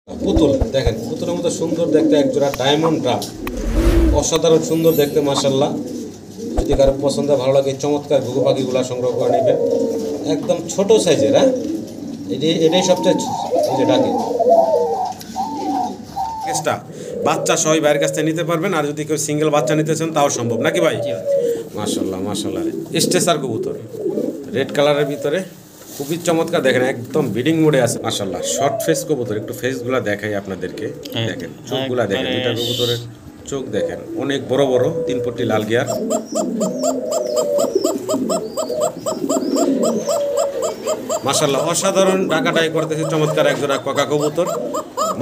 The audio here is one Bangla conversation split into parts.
পুতুল দেখেন, পুতুলের মতো সুন্দর দেখতে এক জোড়া ডায়মন্ড ড্রাম, অসাধারণ সুন্দর দেখতে মাশাআল্লাহ। যদি কারো পছন্দ ভালো লাগে চমৎকার ঘুঘু পাখিগুলো সংগ্রহ করে নেবেন, একদম ছোট সাইজের। হ্যাঁ, এটাই সবচেয়ে এই যে ডাকে কেসটা বাচ্চা সবাই বাইরের কাছ থেকে নিতে পারবেন, আর যদি কেউ সিঙ্গেল বাচ্চা নিতে চান তাও সম্ভব নাকি ভাই? মাশাআল্লাহ মাশাআল্লাহ, স্টেসার কবুতর রেড কালারের ভিতরে খুবই চমৎকার। দেখেন একদম বিডিং মোডে আছে মাশাআল্লাহ। শর্ট ফেস কবুতর, একটু ফেসগুলো দেখাই আপনাদেরকে। দেখেন চোখগুলা দেখেন, দুইটা কবুতরের চোখ দেখেন অনেক বড় বড়, 3 পট্টি লাল গিয়ার। মাশাআল্লাহ অসাধারণ ডাকাটাই করতেছে চমৎকার এক জোড়া কোকা কবুতর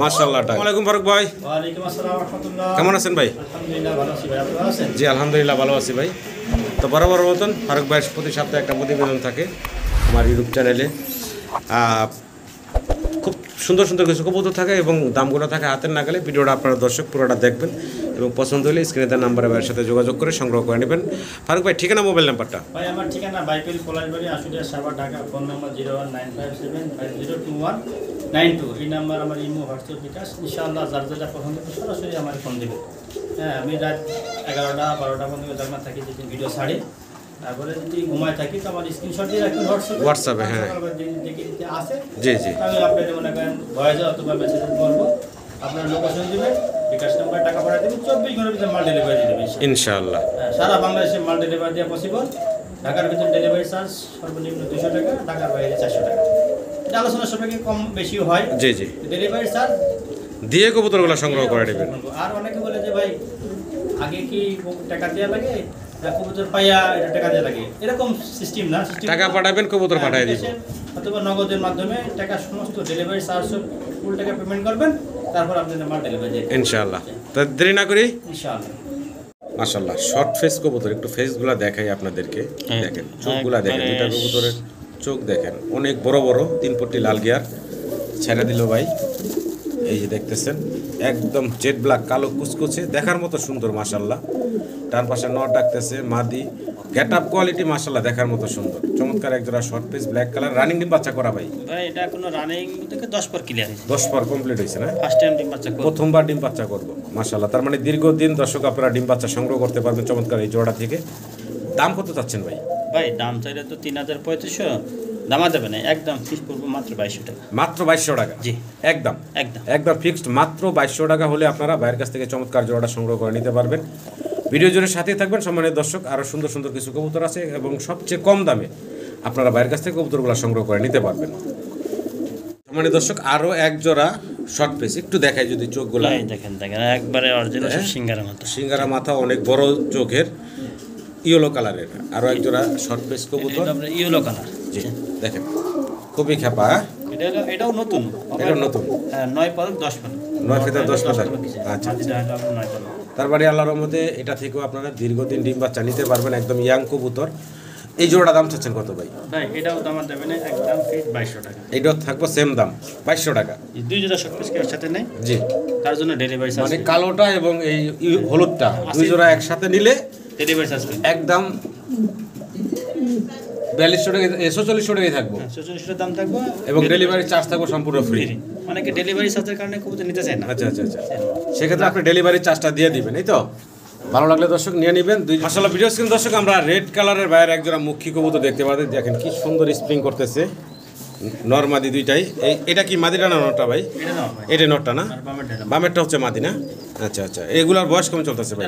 মাশাআল্লাহ। আসসালামু আলাইকুম ফারুক ভাই। ওয়ালাইকুম আসসালাম ওয়া রাহমাতুল্লাহ। কেমন আছেন ভাই? আলহামদুলিল্লাহ ভালো আছি ভাই, আপনি ভালো আছেন? জি আলহামদুলিল্লাহ ভালো আছি ভাই। তো বরাবর মতন ফারুক ভাইয়ের প্রতি সপ্তাহে একটা প্রতিবেদন থাকে আমার ইউটিউব চ্যানেলে। খুব সুন্দর সুন্দর কিছু কবুতর থাকে এবং দামগুলো থাকে হাতের নাগালে। ভিডিওটা আপনারা দর্শক পুরোটা দেখবেন এবং পছন্দ হলে স্ক্রিনে তার নাম্বারে ভাইয়ের সাথে যোগাযোগ করে সংগ্রহ করে নেবেন। ফারুক ভাই ঠিকানা, মোবাইল নাম্বারটা? ভাই আমার ঠিকানা vehicle Palashbari, Ashulia, Savar, Dhaka. Phone number 01957502192। এই নাম্বার আমার ইমো, হোয়াটসঅ্যাপ, বিকাশ। ইনশাআল্লাহ যার যেটা পছন্দ হবে সরাসরি আমার ফোন দেবে। হ্যাঁ, আমি রাত 11টা 12টা পর্যন্ত জানা থাকি, যদি ভিডিও ছাড়ি। তারপরে যদি ঘুমায় থাকি তো আমার স্ক্রিনশট দিয়ে রাখবেন হোয়াটসঅ্যাপে। হ্যাঁ, দেখে দিতে আসে। জি জি, আমি আপনাদের মনে করেন ভয়েসে অথবা মেসেজে বলবো, আপনার লোকেশন দিবেন, বিকাশ নাম্বার টাকা পাঠিয়ে দেবেন, 24 ঘন্টার ভিতরে মাল ডেলিভারি দিয়ে দেবেন ইনশাআল্লাহ। সারা বাংলাদেশে মাল ডেলিভারি দেওয়া পসিবল। ঢাকার ভিতরে ডেলিভারি চার্জ সর্বনিম্ন 200 টাকা, ঢাকার বাইরে 400 টাকা। এটা আলোচনা সবাইকে কম বেশিও হয়। জি জি, ডেলিভারি চার্জ দিয়ে কবুতরগুলো সংগ্রহ করে নেবেন। আর অনেকে বলে যে ভাই আগে কি টাকা দেওয়া লাগে, কবুতর পাইয়া এটা টাকা দেওয়া লাগে, এরকম সিস্টেম না। টাকা পাঠাবেন, কবুতর পাঠিয়ে দিবেন, অথবা নগদের মাধ্যমে টাকা সমস্ত ডেলিভারি চার্জ ফুল টাকা পেমেন্ট করবেন, তারপর আপনাদের মাল ডেলিভারি দেবেন ইনশাআল্লাহ। তো দেরি না করি ইনশাআল্লাহ। মাশাআল্লাহ শর্ট ফেস কবুতর, একটু ফেসগুলো দেখাই আপনাদেরকে। দেখেন চোখগুলা দেখেন, দুইটা কবুতরের চোখ দেখেন অনেক বড় বড়, 3 পট্টি লাল গিয়ার। ছেড়ে দিল ভাই, এই যে দেখতেছেন একদম জেড ব্ল্যাক, কালো কুচকুচে, দেখার মতো সুন্দর মাশাআল্লাহ। ডান পাশে নট ডাকতেছে মাদি, গেট আপ কোয়ালিটি মাশাআল্লাহ দেখার মতো সুন্দর চমৎকার এক জোড়া short piece black colour. Running ডিম বাচ্চা করা ভাই? ভাই এটা কোনো রানিং থেকে 10 পর ক্লিয়ার হইছে, 10 পর কমপ্লিট হইছে না? ফার্স্ট টাইম ডিম বাচ্চা করব, প্রথমবার ডিম বাচ্চা করব মাশাআল্লাহ। তার মানে দীর্ঘদিন দর্শক আপনারা ডিম বাচ্চা সংগ্রহ করতে পারবেন চমৎকার এই জোড়া থেকে। দাম কত চাচ্ছেন ভাই? ভাই দাম চাইলে তো 3500, দামা যাবে না, একদম ফিক্স করব মাত্র 2200 টাকা। মাত্র 2200 টাকা? জি একদম একদম একদম ফিক্সড, মাত্র 2200 টাকা হলে আপনারা ভাইয়ের কাছ থেকে চমৎকার জোড়াটা সংগ্রহ করে নিতে পারবেন। ভিডিও জুড়ে সাথেই থাকবেন সম্মানিত দর্শক। আরও সুন্দর সুন্দর কিছু কবুতর আছে এবং সবচেয়ে কম দামে আপনারা ভাইয়ের কাছ থেকে কবুতরগুলো সংগ্রহ করে নিতে পারবেন সম্মানিত দর্শক। আরও এক জোড়া শর্ট পিস একটু দেখাই যদি, চোখগুলো দেখেন দেখেন একবারে অরিজিনাল সিঙ্গারা মাথা, সিঙ্গারা মাথা, অনেক বড় চোখের, ইয়েলো কালারের। আরও এক জোড়া শর্ট পিস কবুতর ইয়েলো কালার। জি দেখেন খুবই খেপা। এটাও নতুন, এটাও নতুন। হ্যাঁ 9 পলক 10 পলক, 9 ফেদার 10 ফেদার। আচ্ছা, এটা 9 পলক। তারপরে আল্লাহর রহমতে এটা থেকেও আপনারা দীর্ঘদিন ডিম বাচ্চা নিতে পারবেন, একদম ইয়াং কবুতর। এই জোড়া দাম চাচ্ছেন কত ভাই? ভাই এটাও দাম দেবেন একদম ফিক্স 2200 টাকা। এইটাও থাকবো সেম দাম 2200 টাকা। এই দুই জোড়া শর্ট পিস এর সাথে নেই জি, তার জন্য ডেলিভারি চার্জ মানে কালোটা এবং এই হলুদটা দুই জোড়া একসাথে নিলে ডেলিভারি চার্জ একদম 4200 টাকা, 4600 টাকাই থাকবো। 4600 দাম থাকবে এবং ডেলিভারি চার্জ থাকবো সম্পূর্ণ ফ্রি। অনেকে ডেলিভারি চার্জের কারণে কবুতর নিতে চায় না। আচ্ছা আচ্ছা আচ্ছা, সেক্ষেত্রে আপনি ডেলিভারি চার্জটা দিয়ে দিবেন, এই তো? ভালো লাগলে দর্শক নিয়ে নেবেন। মাশাআল্লাহ ভিডিও স্ক্রিন দর্শক আমরা রেড কালারের বাইরে একজোড়া মুখী কবুতর দেখতে পাচ্ছি। দেখেন কি সুন্দর স্প্রিং করতেছে, নরমাদি দুইটাই। এটা কি মাদিটা না নটটা ভাই? এটা নটটা না, বামেরটা হচ্ছে মাদি না? আচ্ছা আচ্ছা, এগুলার বয়স কেমন চলতেছে ভাই?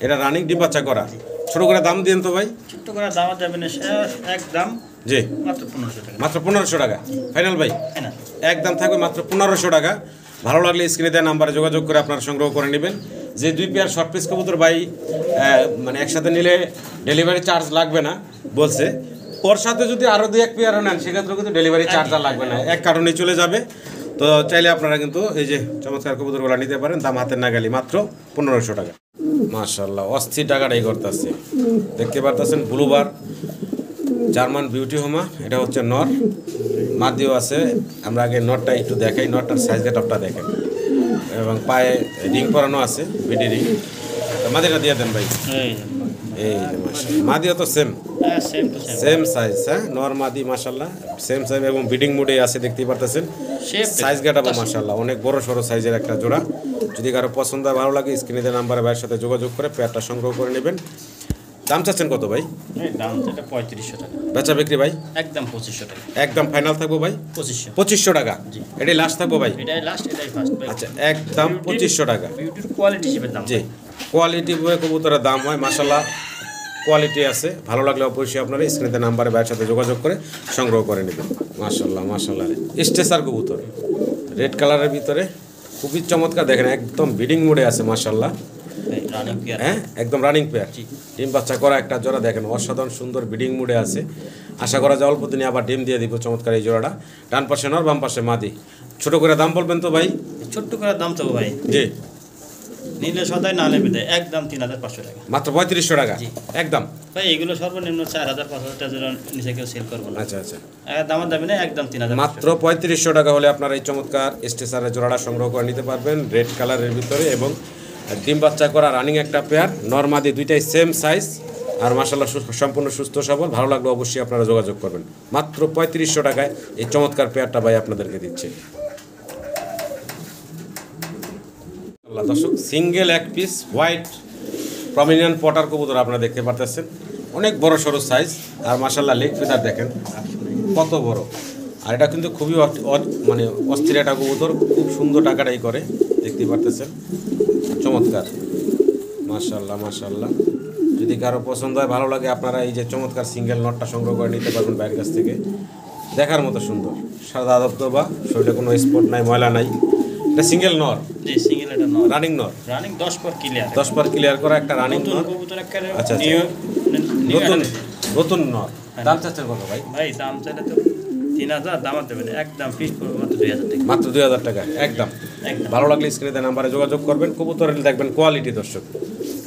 এটা রানিং ডিম বাচ্চা করা। ছোট করে দাম দিন তো ভাই। ছোট করে দাম যাবে না, একদম জি মাত্র 1500 টাকা। মাত্র 1500 টাকা ফাইনাল ভাই? একদম থাকবে মাত্র 1500 টাকা। ভালো লাগলে স্ক্রিনে দেওয়া নাম্বারে যোগাযোগ করে আপনারা সংগ্রহ করে নেবেন। যে 2 পেয়ার শর্ট পিস কবুতর ভাই মানে একসাথে নিলে ডেলিভারি চার্জ লাগবে না বলছে, ওর সাথে যদি আরও 2-1 পেয়ার নেন সেক্ষেত্রে কিন্তু ডেলিভারি চার্জ আর লাগবে না, এক কারণেই চলে যাবে। তো চাইলে আপনারা কিন্তু এই যে চমৎকার কবুতরগুলো নিতে পারেন, দাম হাতের নাগালি মাত্র 1500 টাকা। মাশাআল্লাহ অস্থির টাকাটাই করতেছে, দেখতে পারতেছেন ব্লুবার জার্মান বিউটি হোমা। এটা হচ্ছে নর, মাদিও আছে। আমরা আগে নটটা একটু দেখাই, নটটার সাইজ গেটআপটা দেখেন এবং পায়ে রিং পরানো আছে, বিডি রিং। মাদিটা দিয়ে দেন ভাই। এই মাদিও তো সেম সেম সাইজ। হ্যাঁ নর মাদি মাশাআল্লাহ সেম সাইজ এবং বিডিং মোডে আছে, দেখতেই পারতেছেন। সাইজ গেটাবো মাশাআল্লাহ অনেক বড় সড়ো সাইজের একটা জোড়া। যদি কারো পছন্দ হয় ভালো লাগে স্ক্রিনে দেওয়া নাম্বারে ভাইয়ের সাথে যোগাযোগ করে পেয়ারটা সংগ্রহ করে নেবেন। দাম চাচ্ছেন কত ভাই? দাম তো এটা 3500 টাকা। বেচা বিক্রি ভাই? একদম 2500 টাকা। একদম ফাইনাল থাকবো ভাই 2500 টাকা। এটাই লাস্ট থাকবো ভাই? এটাই লাস্ট, এটাই ফার্স্ট ভাই। আচ্ছা একদম 2500 টাকা। বিউটির কোয়ালিটি হিসেবে দাম। জি কোয়ালিটি বয়ে কবুতরের দাম হয় মাশাআল্লাহ, কোয়ালিটি আছে। ভালো লাগলে অবশ্যই আপনারা স্ক্রিনে নাম্বারে ভাইয়ের সাথে যোগাযোগ করে সংগ্রহ করে নেবেন। মাশাআল্লাহ মাশাআল্লাহ স্টেসার কবুতর রেড কালারের ভিতরে খুবই চমৎকার, দেখেন একদম ব্রিডিং মোডে আছে মাশাআল্লাহ। হ্যাঁ একদম রানিং পেয়ার, ডিম বাচ্চা করা একটা জোড়া, দেখেন অসাধারণ সুন্দর ব্রিডিং মোডে আছে। আশা করা যায় অল্প দিনে আবার ডিম দিয়ে দিব চমৎকার এই জোড়াটা। ডান পাশে নর বাম পাশে মাদি। ছোট করে দাম বলবেন তো ভাই? ছোট্ট করে দাম তো ভাই জি নিলে সদাই না নেবে দেয় একদম 3500 টাকা। মাত্র 3500 টাকা একদম ভাই এগুলো সর্বনিম্ন 4000-5000 টাকার নিচে কেউ সেল করবো না। আচ্ছা আচ্ছা দাম দাবি না একদম 3000 মাত্র 3500 টাকা হলে আপনারা এই চমৎকার স্টেসারের জোড়াটা সংগ্রহ করে নিতে পারবেন রেড কালারের ভিতরে। এবং ডিম বাচ্চা করা রানিং একটা পেয়ার, নরমাদি দুইটাই সেম সাইজ আর মাশাআল্লাহ সম্পূর্ণ সুস্থ সবল। ভালো লাগলে অবশ্যই আপনারা যোগাযোগ করবেন। মাত্র 3500 টাকায় এই চমৎকার পেয়ারটা ভাই আপনাদেরকে দিচ্ছে। আল্লাহ দর্শক সিঙ্গেল এক পিস হোয়াইট প্রমিনিয়েন্ট পটার কবুতর আপনারা দেখতে পারতেছেন, অনেক বড় সড়ো সাইজ আর মাশাআল্লাহ লেগ ফিদার দেখেন কত বড়। আর এটা কিন্তু খুবই মানে অস্থির একটা কবুতর, খুব সুন্দর টাকাটাই করে দেখতে পারতেছেন, চমৎকার মাশাআল্লাহ মাশাআল্লাহ। যদি কারো পছন্দ হয় ভালো লাগে আপনারা এই যে চমৎকার সিঙ্গেল নটটা সংগ্রহ করে নিতে পারবেন বাইরের কাছ থেকে। দেখার মতো সুন্দর, সাদা দবদবা, শরীরে কোনো স্পট নাই, ময়লা নাই। এটা সিঙ্গেল নর? জি সিঙ্গেল এটা নর, রানিং নর, রানিং 10 পর ক্লিয়ার, 10 পর ক্লিয়ার করা একটা রানিং নর। আচ্ছা নতুন নতুন নর। দাম চাচ্ছেন কত ভাই? ভাই দাম চাইলে তো 3000, দাম দেবেন একদম ফিক্স করবে মাত্র 2000 টাকা। মাত্র 2000 টাকা একদম। ভালো লাগলে স্ক্রিনে নাম্বারে যোগাযোগ করবেন। কবুতরের দেখবেন কোয়ালিটি দর্শক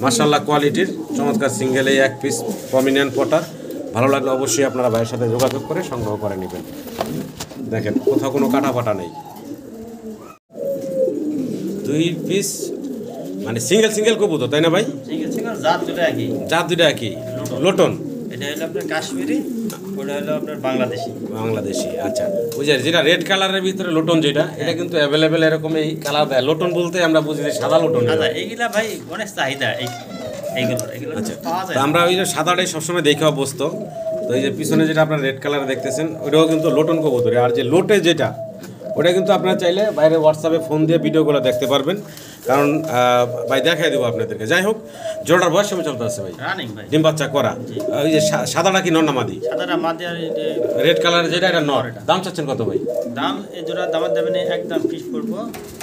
মাশাআল্লাহ কোয়ালিটির চমৎকার সিঙ্গেল এই এক পিস প্রমিনিয়েন্ট পটার। ভালো লাগলে অবশ্যই আপনারা ভাইয়ের সাথে যোগাযোগ করে সংগ্রহ করে নেবেন। দেখেন কোথাও কোনো কাটা ফাটা নেই, দুই পিস মানে সিঙ্গেল সিঙ্গেল কবুতর তাই না ভাই? সিঙ্গেল সিঙ্গেল জাত দুটো একই, জাত দুটো একই। লোটন এটা হলো আপনার কাশ্মীরি, ওটা হলো আপনার বাংলাদেশি। বাংলাদেশি আচ্ছা। ওই যে যেটা রেড কালারের ভিতরে লোটন যেটা, এটা কিন্তু অ্যাভেলেবেল এরকম এই কালার দেয়। লোটন বলতে আমরা বুঝি যে সাদা লোটন। আচ্ছা এইগুলা ভাই অনেক চাহিদা এইগুলো আচ্ছা পাওয়া যায়। আমরা ওই যে সাদাটাই সবসময় দেখে অভ্যস্ত। তো এই যে পিছনে যেটা আপনার রেড কালার দেখতেছেন ওইটাও কিন্তু লোটন কবুতর। আর যে লোটে যেটা ওটা কিন্তু আপনারা চাইলে বাইরে হোয়াটসঅ্যাপে ফোন দিয়ে ভিডিওগুলো দেখতে পারবেন, কারণ ভাই দেখাই দেবো আপনাদেরকে। যাই হোক জোড়ার বয়স সময় চলতে আছে ভাই? রানিং ভাই, ডিম বাচ্চা করা। ওই যে সাদাটা কি নর না মাদি? সাদাটা মাদি আর রেড কালার যেটা এটা নর। দাম চাচ্ছেন কত ভাই? দাম এই জোড়া দাম দেবেন একদম ফিক্স করবো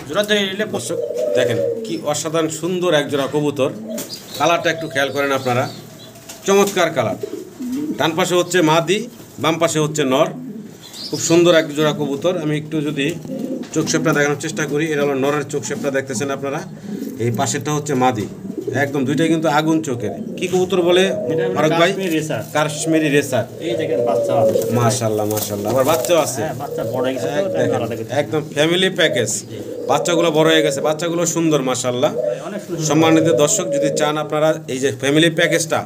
জোড়া ধরে নিলে 500। দেখেন কি অসাধারণ সুন্দর এক জোড়া কবুতর। কালারটা একটু খেয়াল করেন আপনারা, চমৎকার কালার। ডান পাশে হচ্ছে মাদি, বাম পাশে হচ্ছে নর। খুব সুন্দর এক জোড়া কবুতর। আমি একটু যদি চোখ শেপটা দেখানোর চেষ্টা করি, এটা হলো নরের চোখ শেপটা দেখতেছেন আপনারা। এই পাশেরটা হচ্ছে মাদি, একদম দুইটাই কিন্তু আগুন চোখের। কি কবুতর বলে ফারুক ভাই? কাশ্মীরি রেসার। এই দেখেন বাচ্চা আছে মাশাআল্লাহ মাশাআল্লাহ, আবার বাচ্চাও আছে। হ্যাঁ বাচ্চা বড় হয়ে গেছে তো তাই আলাদা করে। একদম ফ্যামিলি প্যাকেজ। বাচ্চাগুলো বড় হয়ে গেছে, বাচ্চাগুলো সুন্দর মাশাআল্লাহ। অনেক সুন্দর। সম্মানিত দর্শক যদি চান আপনারা এই যে ফ্যামিলি প্যাকেজটা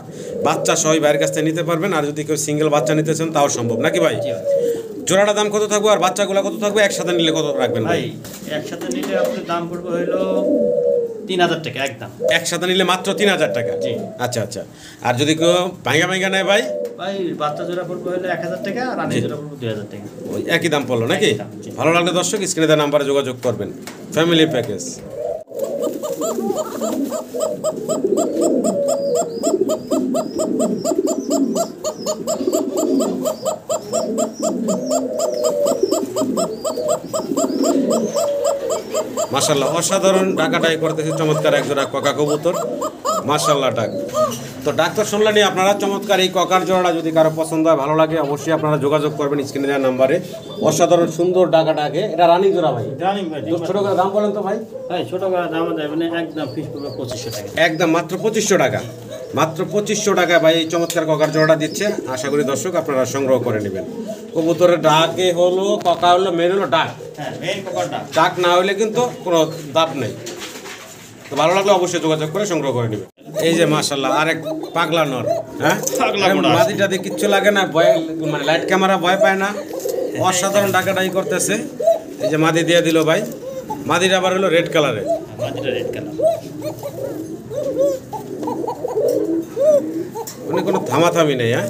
বাচ্চা সবাই বাইরের কাছ থেকে নিতে পারবেন। আর যদি কেউ সিঙ্গেল বাচ্চা নিতে চান তাও সম্ভব নাকি ভাই? জোড়াটা দাম কত থাকবে আর বাচ্চাগুলো কত থাকবে? একসাথে নিলে কত রাখবেন ভাই? একসাথে নিলে আপনার দাম পড়বে হলো 3000 টাকা একদম। একসাথে নিলে মাত্র 3000 টাকা? জি। আচ্ছা আচ্ছা। আর যদি কেউ ভাঙ্গা ভাঙ্গা নেয় ভাই? ভাই বাচ্চা জোড়া পড়বে হলো 1000 টাকা আর রানী জোড়া পড়বে 2000 টাকা। ওই একই দাম পড়লো নাকি? একই দাম, জি। ভালো লাগলে দর্শক স্ক্রিনে দেওয়া নাম্বারে যোগাযোগ করবেন। Family package. মাশাআল্লাহ অসাধারণ ডাকাটাই করতেছে চমৎকার এক জোড়া ককা কবুতর। মাশাআল্লাহ ডাক। তো ডাক তো শুনলেন আপনারা, চমৎকার এই ককার জোড়াটা যদি কারো পছন্দ হয় ভালো লাগে অবশ্যই আপনারা যোগাযোগ করবেন স্ক্রিনে দেওয়া নাম্বারে। অসাধারণ সুন্দর ডাকাটাকে। এটা রানিং জোড়া ভাই? রানিং ভাই। ছোট করে দাম বলেন তো ভাই? ভাই ছোট করে দাম দেবেন একদম ফিক্স করবে 2500 টাকা। একদম মাত্র 2500 টাকা। মাত্র 2500 টাকা ভাই এই চমৎকার ককার জোড়াটা দিচ্ছে। আশা করি দর্শক আপনারা সংগ্রহ করে নেবেন। কবুতরের ডাকে হলো ককা হলো মেন হলো ডাক। হ্যাঁ মেইন ককারটা। ডাক না হলে কিন্তু কোনো দাম নেই। তো ভালো লাগলে অবশ্যই যোগাযোগ করে সংগ্রহ করে নেবেন। এই যে মাশাআল্লাহ আরেক পাগলা নর। হ্যাঁ মাদিটাতে কিচ্ছু লাগে না, ভয় মানে লাইট ক্যামেরা ভয় পায় না। অসাধারণ ডাকাডাকি করতেছে। এই যে মাদি দিয়ে দিল ভাই, মাদির আবার হলো রেড কালারের, মাদিটা রেড কালার। মানে কোনো থামাথামি নেই। হ্যাঁ,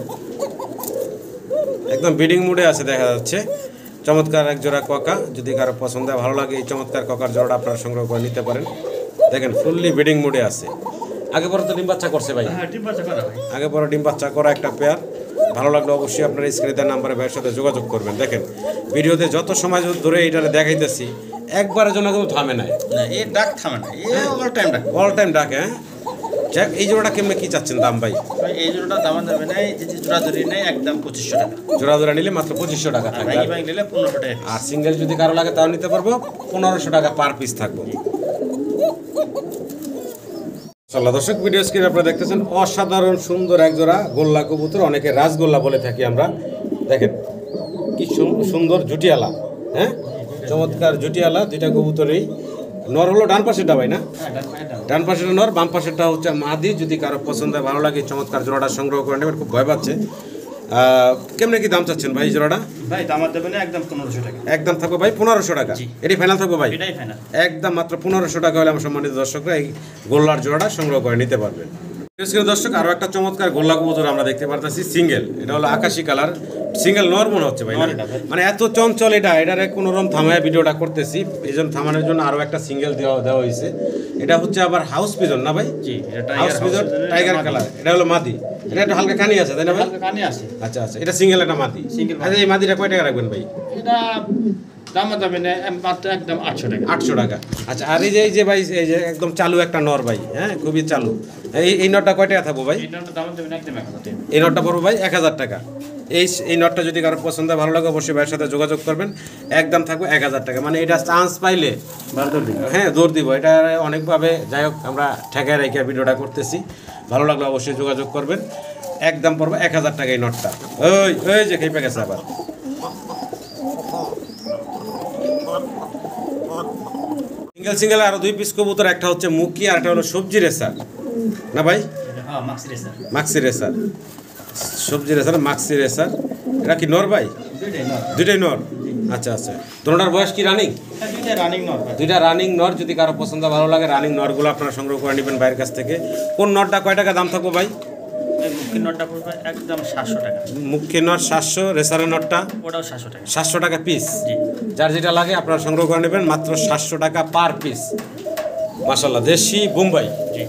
একদম ব্রিডিং মুডে আছে দেখা যাচ্ছে। চমৎকার এক জোড়া ককা, যদি কারো পছন্দ হয় ভালো লাগে এই চমৎকার ককার জোড়াটা আপনারা সংগ্রহ করে নিতে পারেন। দেখেন ফুললি ব্রিডিং মুডে আছে। আগে পরে তো ডিম বাচ্চা করছে ভাই, হ্যাঁ ডিম বাচ্চা করা ভাই। আগে পরে ডিম বাচ্চা করা একটা পেয়ার। ভালো লাগলে অবশ্যই আপনার স্ক্রিনে দেওয়া নাম্বারে ভাইয়ের সাথে যোগাযোগ করবেন। দেখেন ভিডিওতে যত সময় ধরে এইটারে দেখাইতেছি একবারের জন্য কিন্তু থামে নাই, না এই ডাক থামে না, এই অল টাইম ডাক, অল টাইম ডাকে। হ্যাঁ, যাক এই জোড়াটা কেমনে কি চাচ্ছেন দাম ভাই? ভাই এই জোড়াটা দাম দেবে না, এই যে জোড়া ধরে নেই একদম 2500 টাকা। জোড়া জোড়া নিলে মাত্র 2500 টাকা আর থাকবে, ভাই ভাই নিলে 1500 টাকা। আর সিঙ্গেল যদি কারো লাগে তাও নিতে পারবো, 1500 টাকা পার পিস থাকবো। চলো দর্শক, ভিডিও স্ক্রিনে আপনারা দেখতেছেন অসাধারণ সুন্দর এক জোড়া গোল্লা কবুতর, অনেকে রাজগোল্লা বলে থাকি আমরা। দেখেন কি সুন্দর জুটিয়ালা। হ্যাঁ, চমৎকার জুটিয়ালা দুইটা কবুতরই। নর হলো ডান পাশেরটা ভাই না? হ্যাঁ ডান পাশেরটা নর, বাম পাশেরটা হচ্ছে মাদি। যদি কারো পছন্দ হয় ভালো লাগে চমৎকার জোড়াটা সংগ্রহ করে নেবেন। খুব ভয় পাচ্ছে। কেমনে কি দাম চাচ্ছেন ভাই জোড়াটা? ভাই দাম দেবে না একদম 1500 টাকা। একদম থাকবে ভাই 1500 টাকা। এটাই ফাইনাল থাকবে ভাই? এটাই ফাইনাল। একদম মাত্র 1500 টাকা হলে আমার সম্মানিত দর্শকরা এই গোল্লার জোড়াটা সংগ্রহ করে নিতে পারবেন। দর্শক, আরো একটা চমৎকার গোল্লা কবুতর আমরা দেখতে পারতেছি সিঙ্গেল। এটা হলো আকাশি কালার, সিঙ্গেল নর মনে হচ্ছে ভাই না? মানে এত চঞ্চল এটারে কোনো রকম থামায় ভিডিওটা করতেছি, এই জন্য থামানোর জন্য আরো একটা সিঙ্গেল দেওয়া হয়েছে। এটা হচ্ছে আবার হাউস পিজন না ভাই? জি, এটা হাউস পিজন টাইগার কালার। এটা হলো মাদি, এটা একটু হালকা কানি আছে তাই না ভাই? হালকা কানে আছে। আচ্ছা আচ্ছা, এটা সিঙ্গেল একটা মাদি। Single আচ্ছা, এই মাদিটা কয় টাকা রাখবেন ভাই? এটা দাম দেবে না মাত্র একদম 800 টাকা। 800 টাকা। আচ্ছা, আর এই যে ভাই এই যে একদম চালু একটা নর ভাই, হ্যাঁ খুবই চালু, এই নরটা কয় টাকা থাকবো ভাই? এটার দাম দেবে না একদম 1000 টাকা। এই নটটা পড়বো ভাই 1000 টাকা। এই নটটা যদি কারো পছন্দ হয় ভালো লাগে অবশ্যই ভাইয়ের সাথে যোগাযোগ করবেন। একদম থাকবে 1000 টাকা। মানে এটা চান্স পাইলে হ্যাঁ দৌড় দিব। এটা অনেকভাবে যাই হোক আমরা ঠেকায় রেখে ভিডিওটা করতেছি। ভালো লাগলে অবশ্যই যোগাযোগ করবেন। একদম পড়বে 1000 টাকা এই নটটা। ওই যে খেপে গেছে আবার। সিঙ্গেল আরো 2 পিস কবুতর, একটা হচ্ছে মুকি আর একটা হলো সবজি রেসার না ভাই? হ্যাঁ মাক্সি রেসার। মাক্সি রেসার, সবজি রেসার মাক্সি রেসার। এটা কি নর ভাই? দুইটাই নর। আচ্ছা আচ্ছা, তোমার বয়স কি রানিং? দুইটা রানিং নর ভাই। দুইটা রানিং নর। যদি কারো পছন্দ ভালো লাগে রানিং নরগুলো আপনারা সংগ্রহ করে নেবেন ভাইয়ের কাছ থেকে। কোন নরটা কয় টাকা দাম থাকবো ভাই? মুখের নটটা পড়বে একদম 700 টাকা। মুখে নর 700, রেসারের নরটা ওটাও 700 টাকা। 700 টাকা পিস। জি, যার যেটা লাগে আপনারা সংগ্রহ করে নেবেন মাত্র 700 টাকা পার পিস। মাশাআল্লাহ, দেশি বোম্বাই, জি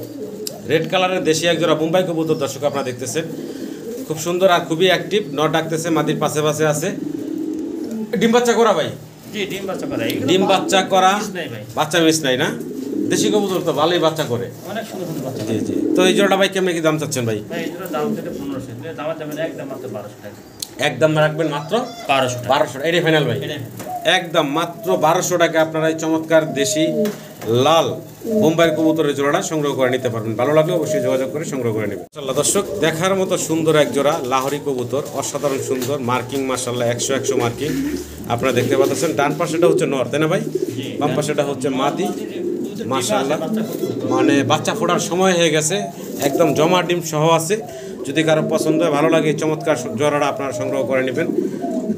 রেড কালারের দেশি এক জোড়া বোম্বাই কবুতর দর্শক আপনারা দেখতেছেন। খুব সুন্দর আর খুবই অ্যাক্টিভ। নর ডাকতেছে, মাদির পাশে পাশে আছে। ডিম বাচ্চা করা ভাই? জি ডিম বাচ্চা করা। ডিম বাচ্চা করা, নাই ভাই, বাচ্চা মিস নাই না? দেশি কবুতর তো ভালোই বাচ্চা করে। অনেক সুন্দর সুন্দর বাচ্চা। জি জি। তো এই জোড়াটা ভাই কেমনে কি দাম চাচ্ছেন ভাই? ভাই এই জোড়া দাম থেকে 1500 টাকা। দাম দেবে না একদম মাত্র 1200 টাকা। একদম রাখবেন মাত্র 1200 টাকা। 1200। এটাই ফাইনাল ভাই? এটাই একদম মাত্র 1200 টাকা আপনারা এই চমৎকার দেশি লাল বোম্বাইয়ের কবুতরের জোড়াটা সংগ্রহ করে নিতে পারবেন। ভালো লাগলে অবশ্যই যোগাযোগ করে সংগ্রহ করে নেবেন। মাশাআল্লাহ দর্শক, দেখার মতো সুন্দর এক জোড়া লাহোরি কবুতর, অসাধারণ সুন্দর মার্কিং, মাশাআল্লাহ 100 মার্কিং আপনারা দেখতে পাচ্ছেন। ডান পাশেটা হচ্ছে নর তাই না ভাই? বাম পাশেটা হচ্ছে মাদি। মাশাআল্লাহ, মানে বাচ্চা ফোটার সময় হয়ে গেছে, একদম জমা ডিম সহ আছে। যদি কারো পছন্দ হয় ভালো লাগে এই চমৎকার জোড়াটা আপনারা সংগ্রহ করে নেবেন।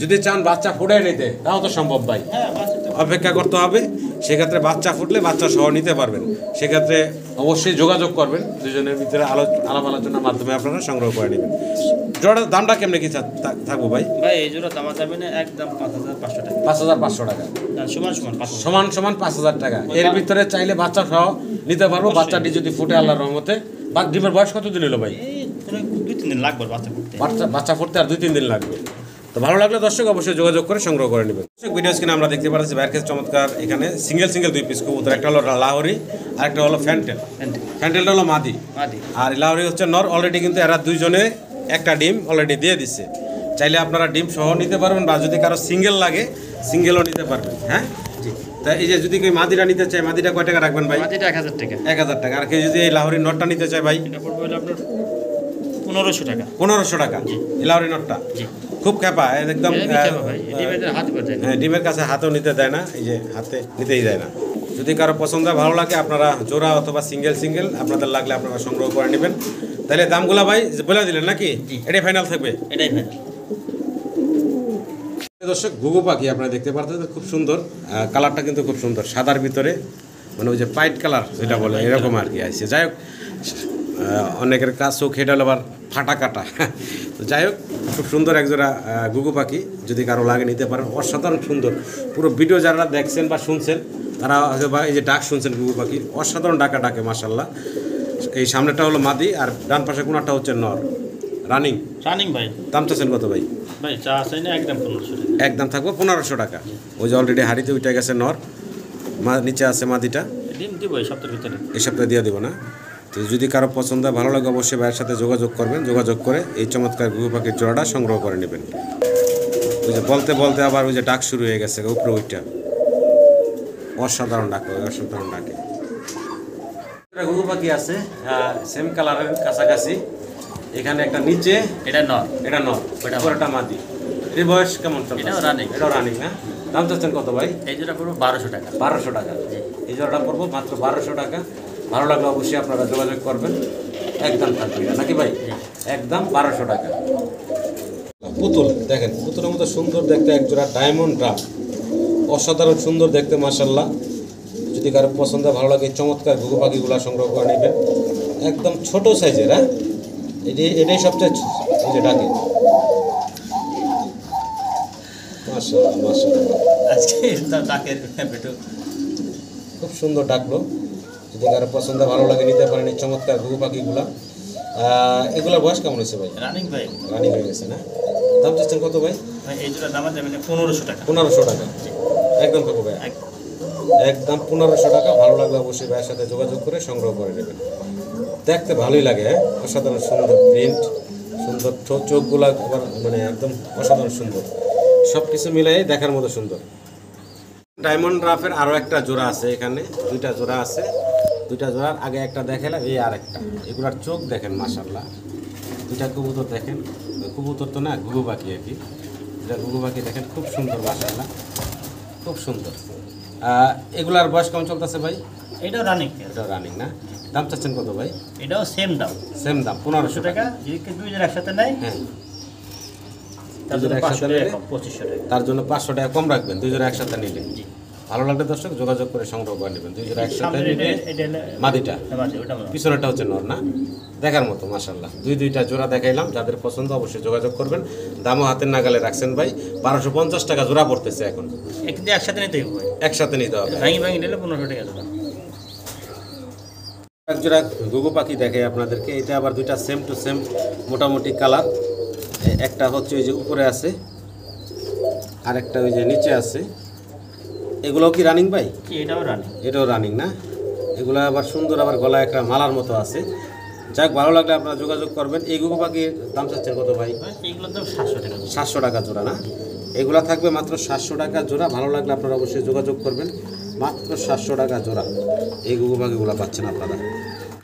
যদি চান বাচ্চা ফুটাই নিতে তাও তো সম্ভব ভাই, হ্যাঁ বাচ্চা তো অপেক্ষা করতে হবে। সেক্ষেত্রে বাচ্চা ফুটলে বাচ্চা সহ নিতে পারবেন। সেক্ষেত্রে অবশ্যই যোগাযোগ করবেন, দুজনের ভিতরে আলাপ আলোচনার মাধ্যমে আপনারা সংগ্রহ করে নেবেন। জোড়ার দামটা কেমনে কি থাকবো ভাই? ভাই এই জোড়া দাম যাবে না একদম 5500 টাকা। 5500 টাকা। না সমান সমান 500। সমান 5000 টাকা। এর ভিতরে চাইলে বাচ্চা সহ নিতে পারবো। বাচ্চাটি যদি ফুটে আল্লাহর রহমতে। ডিমের বয়স কতদিন হলো ভাই? এই 2-3 দিন লাগবে বাচ্চা ফুটতে। বাচ্চা ফুটতে আর 2-3 দিন লাগবে। তো ভালো লাগলে দর্শক অবশ্যই যোগাযোগ করে সংগ্রহ করে নেবেন। ভিডিও স্ক্রিনে আমরা দেখতে পাচ্ছি ভাইয়ের কাছে চমৎকার এখানে সিঙ্গেল 2 পিস কবুতর। একটা হলো লাহোরি আর একটা হলো ফ্যান্টেল। ফ্যান্টেলটা হলো মাদি আর লাহোরি হচ্ছে নর। অলরেডি কিন্তু এরা দুইজনে একটা ডিম অলরেডি দিয়ে দিচ্ছে। চাইলে আপনারা ডিম সহ নিতে পারবেন, বা যদি কারো সিঙ্গেল লাগে সিঙ্গেলও নিতে পারবেন। হ্যাঁ জি। তা এই যে যদি কেউ মাদিটা নিতে চায়, মাদিটা কয় টাকা রাখবেন ভাই? মাদিটা 1000 টাকা। 1000 টাকা। আর কেউ যদি এই লাহোরি নটটা নিতে চায় ভাই? এটা পড়বে হলো আপনার 1500 টাকা। 1500 টাকা এই লাহোরি নটটা। জি খুব ক্যাপা একদম। ভাই ডিমের হাত করে দেয় না। হ্যাঁ, ডিমের কাছে হাতেও নিতে দেয় না, এই যে হাতে নিতেই দেয় না। যদি কারো পছন্দ হয় ভালো লাগে আপনারা জোড়া অথবা সিঙ্গেল আপনাদের লাগলে আপনারা সংগ্রহ করে নেবেন। তাহলে দামগুলা ভাই বলে দিলেন নাকি? এটাই ফাইনাল থাকবে? এটাই ভাই। দর্শক ঘুঘু পাখি আপনারা দেখতে পাচ্ছেন খুব সুন্দর, কালারটা কিন্তু খুব সুন্দর, সাদার ভিতরে মানে ওই যে পাইট কালার যেটা বলে এরকম আর কি আসছে। যাই হোক অনেকের কাজ চোখ হেঁটে হলো আবার ফাটা কাটা। তো যাই হোক খুব সুন্দর একজোড়া ঘুঘু পাখি, যদি কারো লাগে নিতে পারেন, অসাধারণ সুন্দর। পুরো ভিডিও যারা দেখছেন বা শুনছেন তারা হয়তো বা এই যে ডাক শুনছেন ঘুঘু পাখি, অসাধারণ ডাকা ডাকে মাশাল্লাহ। এই সামনেটা হলো মাদি আর ডান পাশে কোনাটা হচ্ছে নর। রানিং ভাই দাম চাচ্ছেন কত ভাই? ভাই চা চাই না, একদম 1500 টাকা। একদম থাকবো 1500 টাকা। ওই যে অলরেডি হাড়িতে উঠে গেছে নর, নিচে আছে মাদিটা। ডিম দিব এই সপ্তাহের ভিতরে, এই সপ্তাহে দিয়ে দেবো না? তো যদি কারো পছন্দ হয় ভালো লাগে অবশ্যই ভাইয়ের সাথে যোগাযোগ করবেন, যোগাযোগ করে এই চমৎকার ঘুঘু পাখির জোড়াটা সংগ্রহ করে নেবেন। ওই যে বলতে বলতে আবার ওই যে ডাক শুরু হয়ে গেছে উপরে ওইটা, অসাধারণ ডাক, অসাধারণ ডাকে। ঘুঘু পাখি আছে সেম কালারের কাছাকাছি, এখানে একটা নিচে এটা নর, এটা নর, ওটা মাদি। এর বয়স কেমন চলছে? এটাও রানিং। এটাও রানিং না? দাম চাচ্ছেন কত ভাই? এই জোড়া পড়বো 1200 টাকা। 1200 টাকা। এই জোড়াটা পড়বো মাত্র 1200 টাকা। ভালো লাগলে অবশ্যই আপনারা যোগাযোগ করবেন, একদম থাকবে নাকি ভাই? একদম 1200 টাকা। পুতুল দেখেন, পুতুলের মতো সুন্দর দেখতে একজোড়া ডায়মন্ড ড্রাম, অসাধারণ সুন্দর দেখতে মাশাল্লাহ। যদি কারো পছন্দ ভালো লাগে চমৎকার ঘুঘু পাখিগুলো সংগ্রহ করে নেবেন, একদম ছোট সাইজের। হ্যাঁ এটাই সবচেয়ে ওই যে ডাকে, মাশাল্লাহ মাশাল্লাহ। আজকে ডাকের বেটো খুব সুন্দর ডাকলো। যদি কারো পছন্দ ভালো লাগে নিতে পারেন এই চমৎকার ঘুঘু পাখিগুলা। এগুলোর বয়স কেমন হয়েছে ভাই? রানিং ভাই, রানিং হয়ে গেছে না? দাম চাচ্ছেন কত ভাই? ভাই এই জোড়া দাম দেবেন 1500 টাকা। 1500 টাকা একদম থাকবো ভাই, একদম 1500 টাকা। ভালো লাগলে অবশ্যই ভাইয়ের সাথে যোগাযোগ করে সংগ্রহ করে নেবেন। দেখতে ভালোই লাগে, হ্যাঁ অসাধারণ সুন্দর প্রিন্ট, সুন্দর চোখগুলা আবার মানে একদম অসাধারণ সুন্দর, সব কিছু মিলাই দেখার মতো সুন্দর। ডায়মন্ড রাফের আরও একটা জোড়া আছে, এখানে দুইটা জোড়া আছে। দুইটা জোড়ার আগে একটা দেখালাম, এই আর একটা। এগুলার চোখ দেখেন মাশাল্লাহ। দুইটা কবুতর দেখেন, কবুতর তো না ঘুঘু পাখি আর কি। দুইটা ঘুঘু পাখি দেখেন খুব সুন্দর মাশাল্লাহ, খুব সুন্দর। এগুলার বয়স কেমন চলতেছে ভাই? এটাও রানিং। এটাও রানিং না? দাম চাচ্ছেন কত ভাই? এটাও সেম দাম, সেম দাম 1500 টাকা। যদি দুই জোড়া একসাথে নেয় হ্যাঁ, তার জন্য 500 টাকা কম, 2500 টাকা। তার জন্য 500 টাকা কম রাখবেন দুই জোড়া একসাথে নিলে। ভালো লাগলে দর্শক যোগাযোগ করে সংগ্রহ করে নেবেন। দুই জোড়া একসাথে নিলে মাদিটা, পিছনেরটা হচ্ছে নর না? দেখার মতো মাশাল্লাহ। দুইটা জোড়া দেখাইলাম, যাদের পছন্দ অবশ্যই যোগাযোগ করবেন। দামও হাতের নাগালে রাখছেন ভাই, 1250 টাকা জোড়া পড়তেছে এখন। কিন্তু একসাথে নিতে হবে, একসাথে নিতে হবে। ভাঙি নিলে 1500 টাকা জোড়া। এক জোড়া ঘুঘু পাখি দেখে আপনাদেরকে, এটা আবার দুইটা সেম টু সেম মোটামুটি কালার। একটা হচ্ছে ওই যে উপরে আছে, আর একটা ওই যে নিচে আছে। এগুলোও কি রানিং ভাই? এটাও রানিং। এটাও রানিং না? এগুলো আবার সুন্দর, আবার গলায় একটা মালার মতো আছে। যাক, ভালো লাগলে আপনারা যোগাযোগ করবেন। এই ঘুঘু পাখির দাম চাচ্ছেন কত ভাই? এগুলোর দাম 700 টাকা। 700 টাকা জোড়া না? এগুলা থাকবে মাত্র 700 টাকা জোড়া। ভালো লাগলে আপনারা অবশ্যই যোগাযোগ করবেন, মাত্র 700 টাকা জোড়া এই ঘুঘু পাখিগুলো পাচ্ছেন আপনারা।